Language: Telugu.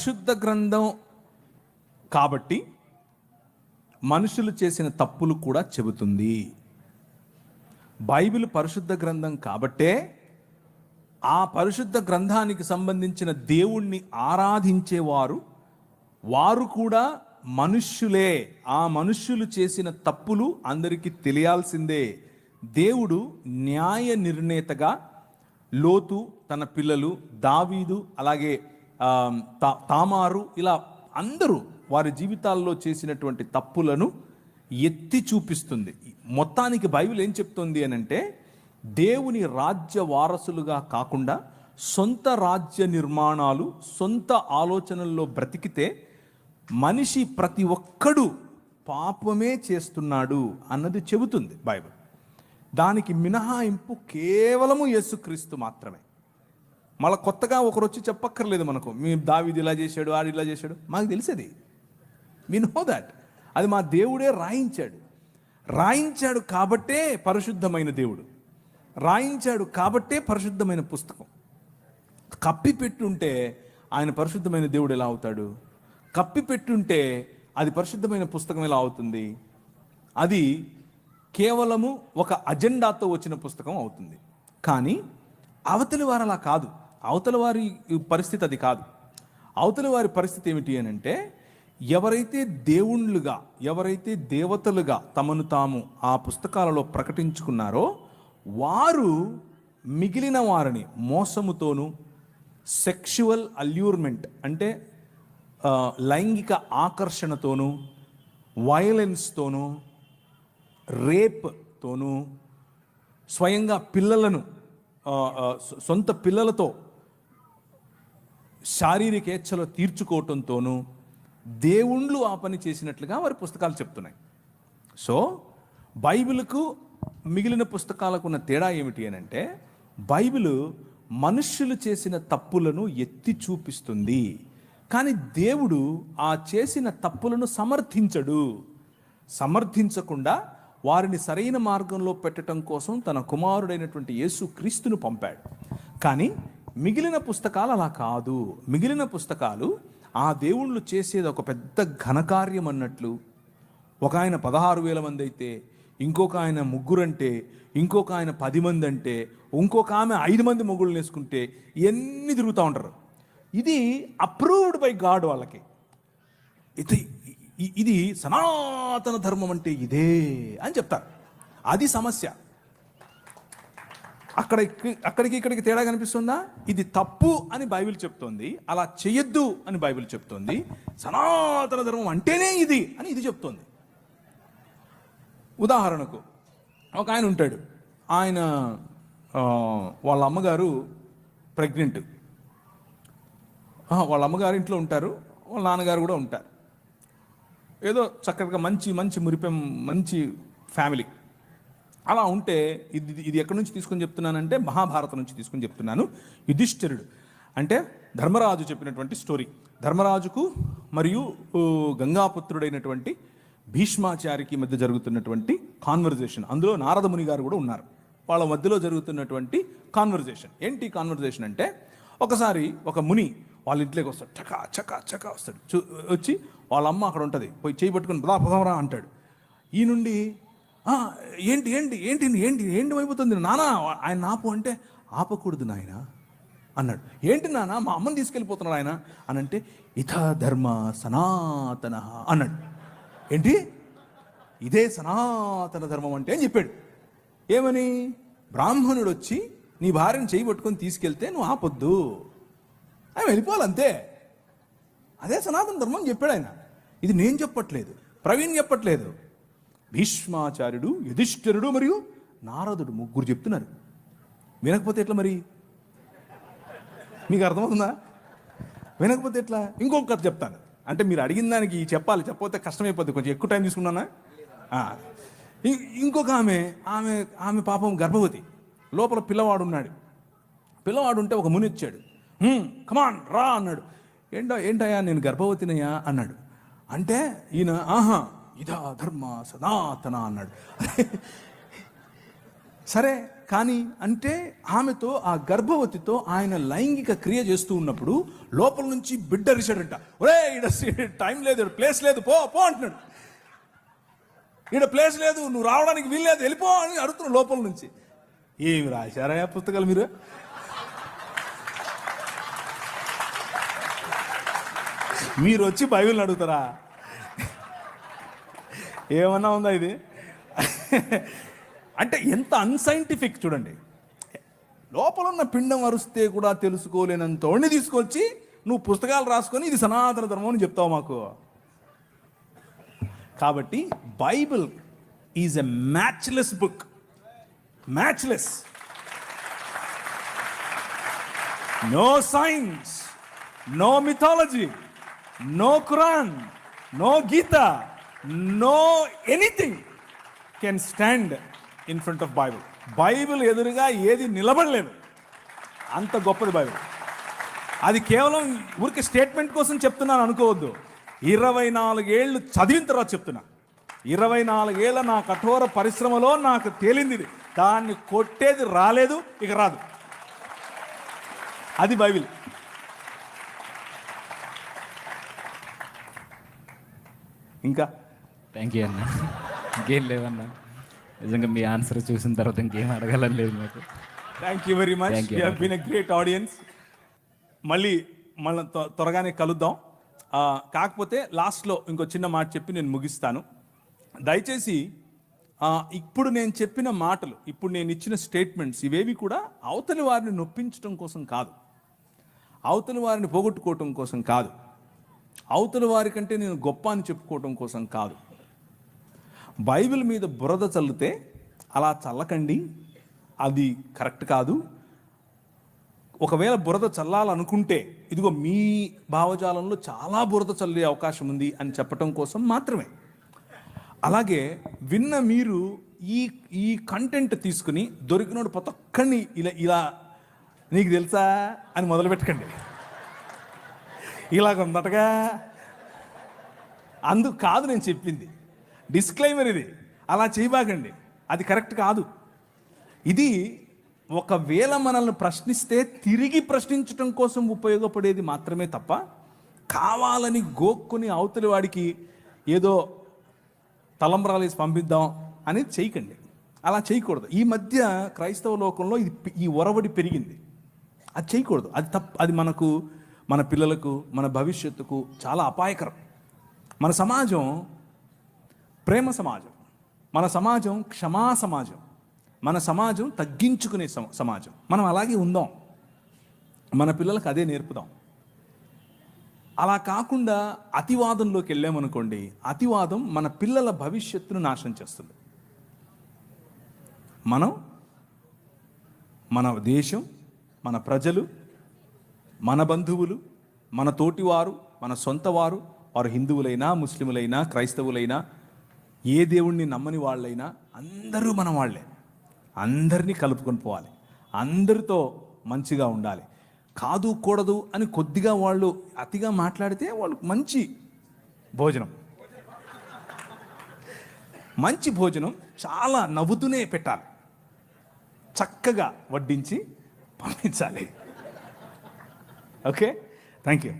పరిశుద్ధ గ్రంథం కాబట్టి మనుషులు చేసిన తప్పులు కూడా చెబుతుంది. బైబిల్ పరిశుద్ధ గ్రంథం కాబట్టే ఆ పరిశుద్ధ గ్రంథానికి సంబంధించిన దేవుణ్ణి ఆరాధించేవారు వారు కూడా మనుష్యులే. ఆ మనుష్యులు చేసిన తప్పులు అందరికీ తెలియాల్సిందే. దేవుడు న్యాయ నిర్ణేతగా లోతు, తన పిల్లలు దావీదు, అలాగే తామారు, ఇలా అందరూ వారి జీవితాల్లో చేసినటువంటి తప్పులను ఎత్తి చూపిస్తుంది. మొత్తానికి బైబిల్ ఏం చెప్తుంది అని అంటే, దేవుని రాజ్య వారసులుగా కాకుండా సొంత రాజ్య నిర్మాణాలు, సొంత ఆలోచనల్లో బ్రతికితే మనిషి ప్రతి ఒక్కడు పాపమే చేస్తున్నాడు అన్నది చెబుతుంది బైబిల్. దానికి మినహాయింపు కేవలము యేసుక్రీస్తు మాత్రమే. మళ్ళీ కొత్తగా ఒకరు వచ్చి చెప్పక్కర్లేదు మనకు, మీ దావీదు ఇలా చేశాడు, ఆడు ఇలా చేశాడు. మాకు తెలిసేది, వి నో దాట్. అది మా దేవుడే రాయించాడు కాబట్టే పరిశుద్ధమైన దేవుడు, రాయించాడు కాబట్టే పరిశుద్ధమైన పుస్తకం. కప్పిపెట్టుంటే ఆయన పరిశుద్ధమైన దేవుడు ఎలా అవుతాడు? కప్పిపెట్టుంటే అది పరిశుద్ధమైన పుస్తకం ఎలా అవుతుంది? అది కేవలము ఒక అజెండాతో వచ్చిన పుస్తకం అవుతుంది. కానీ అవతలి వారు అలా కాదు. అవతలి వారి పరిస్థితి అది కాదు. అవతలి వారి పరిస్థితి ఏమిటి అని అంటే, ఎవరైతే దేవుళ్ళుగా, ఎవరైతే దేవతలుగా తమను తాము ఆ పుస్తకాలలో ప్రకటించుకున్నారో వారు మిగిలిన వారిని మోసముతోనూ, సెక్షువల్ అల్యూర్మెంట్ అంటే లైంగిక ఆకర్షణతోనూ, వయలెన్స్తోనూ, రేప్తోనూ, స్వయంగా పిల్లలను సొంత పిల్లలతో శారీరక ఏచ్ఛలు తీర్చుకోవటంతోనూ దేవుళ్ళు ఆ పని చేసినట్లుగా వారి పుస్తకాలు చెప్తున్నాయి. సో బైబిల్కు మిగిలిన పుస్తకాలకు ఉన్న తేడా ఏమిటి అని అంటే, బైబిల్ మనుష్యులు చేసిన తప్పులను ఎత్తి చూపిస్తుంది, కానీ దేవుడు ఆ చేసిన తప్పులను సమర్థించకుండా వారిని సరైన మార్గంలో పెట్టడం కోసం తన కుమారుడైనటువంటి యేసు క్రీస్తును పంపాడు. కానీ మిగిలిన పుస్తకాలు అలా కాదు. మిగిలిన పుస్తకాలు ఆ దేవుళ్ళు చేసేది ఒక పెద్ద ఘనకార్యం అన్నట్లు. ఒక ఆయన 16,000 మంది అయితే, ఇంకొక ఆయన 3 అంటే, ఇంకొక ఆయన 10 మంది అంటే, ఇంకొక ఆమె 5 మంది మొగుళ్ళు వేసుకుంటే ఇవన్నీ తిరుగుతూ ఉంటారు. ఇది అప్రూవ్డ్ బై గాడ్. వాళ్ళకి ఇది సనాతన ధర్మం అంటే ఇదే అని చెప్తారు. అది సమస్య. అక్కడికి ఇక్కడికి తేడా కనిపిస్తుందా? ఇది తప్పు అని బైబిల్ చెప్తోంది, అలా చెయ్యొద్దు అని బైబిల్ చెప్తోంది. సనాతన ధర్మం అంటేనే ఇది అని ఇది చెప్తోంది. ఉదాహరణకు ఒక ఆయన ఉంటాడు, ఆయన వాళ్ళ అమ్మగారు ప్రెగ్నెంట్. వాళ్ళ అమ్మగారు ఇంట్లో ఉంటారు, వాళ్ళ నాన్నగారు కూడా ఉంటారు. ఏదో చక్కగా మంచి మురిపెం మంచి ఫ్యామిలీ. అలా ఉంటే ఇది ఎక్కడి నుంచి తీసుకొని చెప్తున్నానంటే, మహాభారతం నుంచి తీసుకొని చెప్తున్నాను. యుధిష్ఠిరుడు అంటే ధర్మరాజు చెప్పినటువంటి స్టోరీ. ధర్మరాజుకు మరియు గంగాపుత్రుడైనటువంటి భీష్మాచారికి మధ్య జరుగుతున్నటువంటి కాన్వర్జేషన్. అందులో నారద ముని గారు కూడా ఉన్నారు. వాళ్ళ మధ్యలో జరుగుతున్నటువంటి కాన్వర్జేషన్. ఏంటి కాన్వర్జేషన్ అంటే, ఒకసారి ఒక ముని వాళ్ళ ఇంట్లోకి వస్తాడు, చకా వస్తాడు. వచ్చి వాళ్ళ అమ్మ అక్కడ ఉంటుంది, పోయి చేయి పట్టుకుని పదాపదవరా అంటాడు. ఈ నుండి ఏంటి అయిపోతుంది నానా, ఆయన ఆపు అంటే, ఆపకూడదు నాయన అన్నాడు. ఏంటి నాన్న, మా అమ్మని తీసుకెళ్ళిపోతున్నాడు ఆయన అని అంటే, ఇథ ధర్మ సనాతన అన్నాడు. ఏంటి ఇదే సనాతన ధర్మం అంటే అని చెప్పాడు. ఏమని? బ్రాహ్మణుడు వచ్చి నీ భార్యను చేయి పట్టుకొని తీసుకెళ్తే నువ్వు ఆపొద్దు, ఆయన వెళ్ళిపోవాలంతే, అదే సనాతన ధర్మం అని చెప్పాడు ఆయన. ఇది నేను చెప్పట్లేదు, ప్రవీణ్ చెప్పట్లేదు, భీష్మాచార్యుడు, యుధిష్ఠిరుడు మరియు నారదుడు 3 చెప్తున్నారు. వినకపోతే ఎట్లా మరి? మీకు అర్థమవుతుందా? వినకపోతే ఎట్లా? ఇంకొక కథ చెప్తాను. అంటే మీరు అడిగిన దానికి చెప్పాలి, చెప్పకపోతే కష్టమైపోద్ది. కొంచెం ఎక్కువ టైం తీసుకున్నానా? ఇంకొక ఆమె పాపం గర్భవతి, లోపల పిల్లవాడు ఉన్నాడు. పిల్లవాడు ఉంటే ఒక ముని వచ్చాడు. కమాన్ రా అన్నాడు. ఏంటయ్యా నేను గర్భవతినయ్యా అన్నాడు. అంటే ఈయన ఇదా ధర్మ సనాతన అన్నాడు. సరే కానీ అంటే ఆమెతో, ఆ గర్భవతితో ఆయన లైంగిక క్రియ చేస్తూ ఉన్నప్పుడు లోపల నుంచి బిడ్డ అరిచాడంట. ఒరే ఈడ టైం లేదు, ప్లేస్ లేదు, పో పో అంటున్నాడు. ఈడ ప్లేస్ లేదు, నువ్వు రావడానికి వీల్లేదు, వెళ్ళిపో అని అడుగుతున్నాడు లోపల నుంచి. ఏమి రాశారా పుస్తకాలు మీరు? మీరు వచ్చి బైబిల్ని అడుగుతారా? ఏమన్నా ఉందా ఇది? అంటే ఎంత అన్సైంటిఫిక్ చూడండి. లోపల ఉన్న పిండం అరుస్తే కూడా తెలుసుకోలేనంతోడిని తీసుకొచ్చి నువ్వు పుస్తకాలు రాసుకొని ఇది సనాతన ధర్మం అని చెప్తావు మాకు. కాబట్టి Bible is a matchless book. Matchless. No science, no mythology, no Quran, no Gita, no anything can stand in front of Bible. Bible ఎదురుగా ఏది నిలబడలేదు. అంత గొప్పది బైబిల్. అది కేవలం ఊరికి స్టేట్మెంట్ కోసం చెప్తున్నాను అనుకోవద్దు. 24 ఏళ్ళు చదివిన తర్వాత చెప్తున్నా. 24 ఏళ్ళ నా కఠోర పరిశ్రమలో నాకు తేలింది ఇది. దాన్ని కొట్టేది రాలేదు, ఇక రాదు. అది బైబిల్. ఇంకా థ్యాంక్ యూ అన్న. ఇంకేం లేదన్నా, నిజంగా మీ ఆన్సర్ చూసిన తర్వాత ఇంకేం అడగాలని లేదు నాకు. Thank you very much. You have been a great audience. మళ్ళీ త్వరగానే కలుద్దాం. కాకపోతే లాస్ట్లో ఇంకో చిన్న మాట చెప్పి నేను ముగిస్తాను. దయచేసి ఇప్పుడు నేను చెప్పిన మాటలు, ఇప్పుడు నేను ఇచ్చిన స్టేట్మెంట్స్ ఇవేవి కూడా అవతలి వారిని నొప్పించడం కోసం కాదు, అవతలి వారిని పోగొట్టుకోవటం కోసం కాదు, అవతలి వారి కంటే నేను గొప్ప అని చెప్పుకోవటం కోసం కాదు. బైబిల్ మీద బురద చల్లితే అలా చల్లకండి, అది కరెక్ట్ కాదు. ఒకవేళ బురద చల్లాలనుకుంటే ఇదిగో మీ భావజాలంలో చాలా బురద చల్లే అవకాశం ఉంది అని చెప్పటం కోసం మాత్రమే. అలాగే విన్న మీరు ఈ కంటెంట్ తీసుకుని దొరికినోడు ప్రతి ఒక్కడిని ఇలా నీకు తెలుసా అని మొదలు పెట్టకండి. ఇలాగ ఉందటగా, అందుకు కాదు నేను చెప్పింది. డిస్క్లైమర్ ఇది. అలా చేయబాకండి, అది కరెక్ట్ కాదు. ఇది ఒకవేళ మనల్ని ప్రశ్నిస్తే తిరిగి ప్రశ్నించడం కోసం ఉపయోగపడేది మాత్రమే తప్ప కావాలని గోక్కుని అవతలి వాడికి ఏదో తలంబ్రాలేసి పంపిద్దాం అనేది చేయకండి. అలా చేయకూడదు. ఈ మధ్య క్రైస్తవ లోకంలో ఈ ఒరవడి పెరిగింది. అది చేయకూడదు. అది తప్పు. అది మనకు, మన పిల్లలకు, మన భవిష్యత్తుకు చాలా అపాయకరం. మన సమాజం ప్రేమ సమాజం, మన సమాజం క్షమా సమాజం, మన సమాజం తగ్గించుకునే సమాజం. మనం అలాగే ఉందాం, మన పిల్లలకు అదే నేర్పుదాం. అలా కాకుండా అతివాదంలోకి వెళ్ళామనుకోండి, అతివాదం మన పిల్లల భవిష్యత్తును నాశనం చేస్తుంది. మన దేశం, మన ప్రజలు, మన బంధువులు, మన తోటివారు, మన సొంత వారు, వారు హిందువులైనా, ముస్లింలైనా, క్రైస్తవులైనా, ఏ దేవుణ్ణి నమ్మని వాళ్ళైనా అందరూ మన వాళ్ళే. అందరినీ కలుపుకొని పోవాలి, అందరితో మంచిగా ఉండాలి. కాదు కూడదు అని కొద్దిగా వాళ్ళు అతిగా మాట్లాడితే వాళ్ళు మంచి భోజనం చాలా నవ్వుతూనే పెట్టాలి, చక్కగా వడ్డించి పంపించాలి. Okay, thank you.